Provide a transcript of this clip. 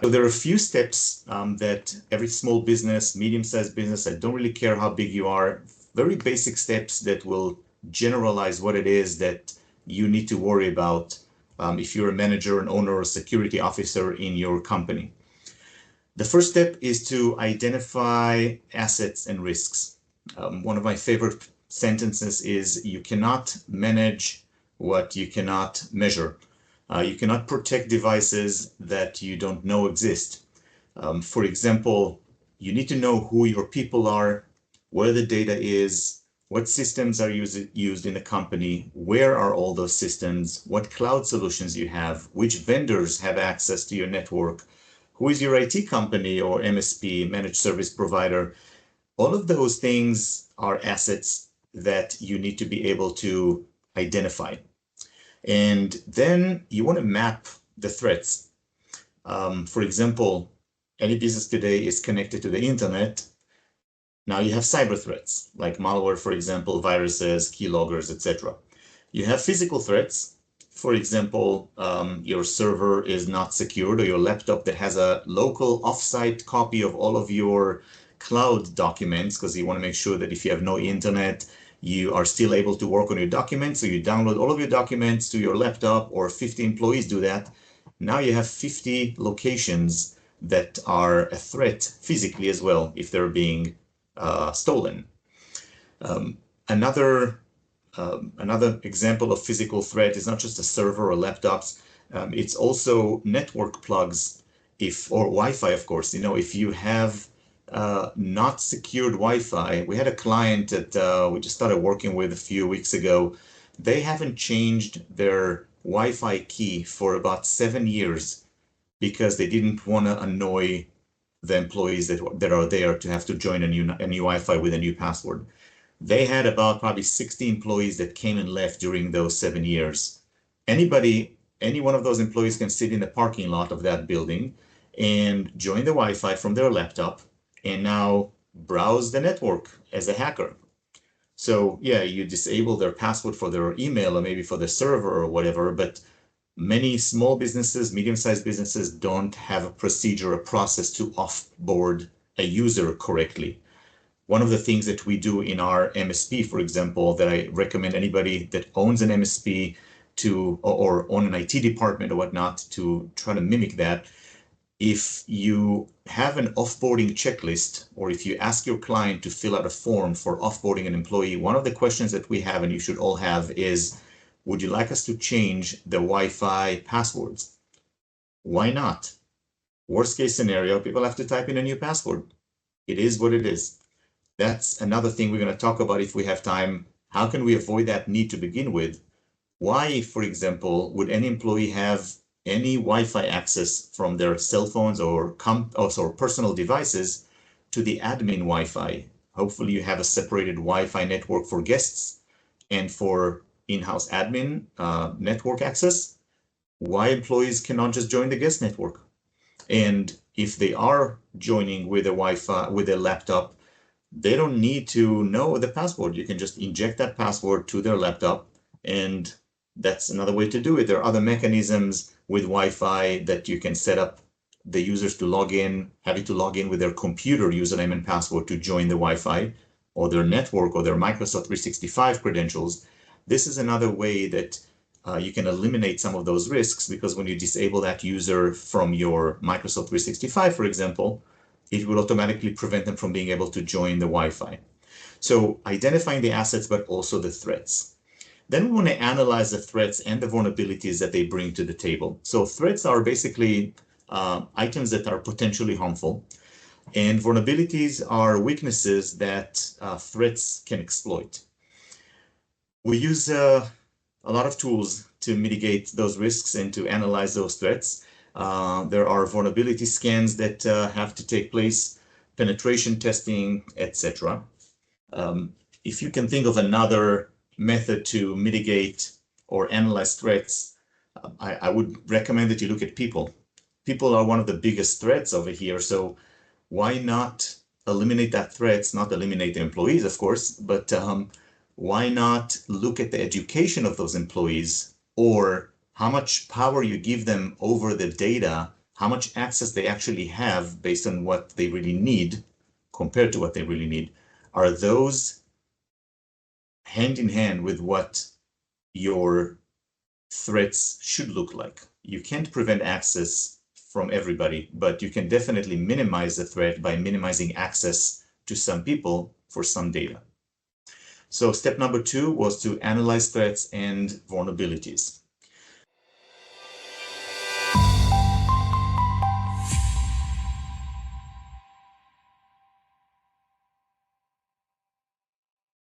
So there are a few steps that every small business, medium-sized business, I don't really care how big you are, very basic steps that will generalize what it is that you need to worry about if you're a manager, an owner, or a security officer in your company. The first step is to identify assets and risks. One of my favorite sentences is, you cannot manage what you cannot measure. You cannot protect devices that you don't know exist. For example, you need to know who your people are, where the data is, what systems are used in the company, where are all those systems, what cloud solutions you have, which vendors have access to your network, who is your IT company or MSP, managed service provider. All of those things are assets that you need to be able to identify. And then you want to map the threats. For example, any business today is connected to the internet. Now you have cyber threats, like malware, for example, viruses, keyloggers, etc. You have physical threats. For example, your server is not secured, or your laptop that has a local offsite copy of all of your cloud documents, because you want to make sure that if you have no internet, you are still able to work on your documents. So you download all of your documents to your laptop, or 50 employees do that. Now you have 50 locations that are a threat physically as well, if they're being stolen. Another example of physical threat is not just a server or laptops. It's also network plugs, or Wi-Fi, of course. If you have not secured Wi-Fi. We had a client that we just started working with a few weeks ago. They haven't changed their Wi-Fi key for about 7 years because they didn't want to annoy the employees that are there to have to join a new Wi-Fi with a new password. They had about probably 60 employees that came and left during those 7 years. Any one of those employees can sit in the parking lot of that building and join the Wi-Fi from their laptop and now browse the network as a hacker. So yeah, you disable their password for their email or maybe for the server or whatever, but many small businesses, medium-sized businesses don't have a procedure, a process to offboard a user correctly. One of the things that we do in our MSP, for example, that I recommend anybody that owns an MSP or own an IT department or whatnot to try to mimic that. If you have an offboarding checklist, or if you ask your client to fill out a form for offboarding an employee, one of the questions that we have, and you should all have, is, would you like us to change the Wi-Fi passwords? Why not? Worst case scenario, people have to type in a new password. It is what it is. That's another thing we're going to talk about if we have time. How can we avoid that need to begin with? Why, for example, would any employee have any Wi-Fi access from their cell phones or personal devices to the admin Wi-Fi? Hopefully you have a separated Wi-Fi network for guests and for in-house admin network access. Why employees cannot just join the guest network? And if they are joining with a Wi-Fi, with a laptop, they don't need to know the password. You can just inject that password to their laptop, and that's another way to do it. There are other mechanisms with Wi-Fi that you can set up the users to log in, having to log in with their computer username and password to join the Wi-Fi, or their network, or their Microsoft 365 credentials. This is another way that you can eliminate some of those risks, because when you disable that user from your Microsoft 365, for example, it will automatically prevent them from being able to join the Wi-Fi. So identifying the assets, but also the threats. Then we want to analyze the threats and the vulnerabilities that they bring to the table. So threats are basically items that are potentially harmful, and vulnerabilities are weaknesses that threats can exploit. We use a lot of tools to mitigate those risks and to analyze those threats. There are vulnerability scans that have to take place, penetration testing, etc. If you can think of another method to mitigate or analyze threats, I would recommend that you look at people. People are one of the biggest threats over here, so why not eliminate that threats, not eliminate the employees, of course, but why not look at the education of those employees, or how much power you give them over the data, how much access they actually have based on what they really need compared to what they really need, are those hand in hand with what your threats should look like. You can't prevent access from everybody, but you can definitely minimize the threat by minimizing access to some people for some data. So step number 2 was to analyze threats and vulnerabilities.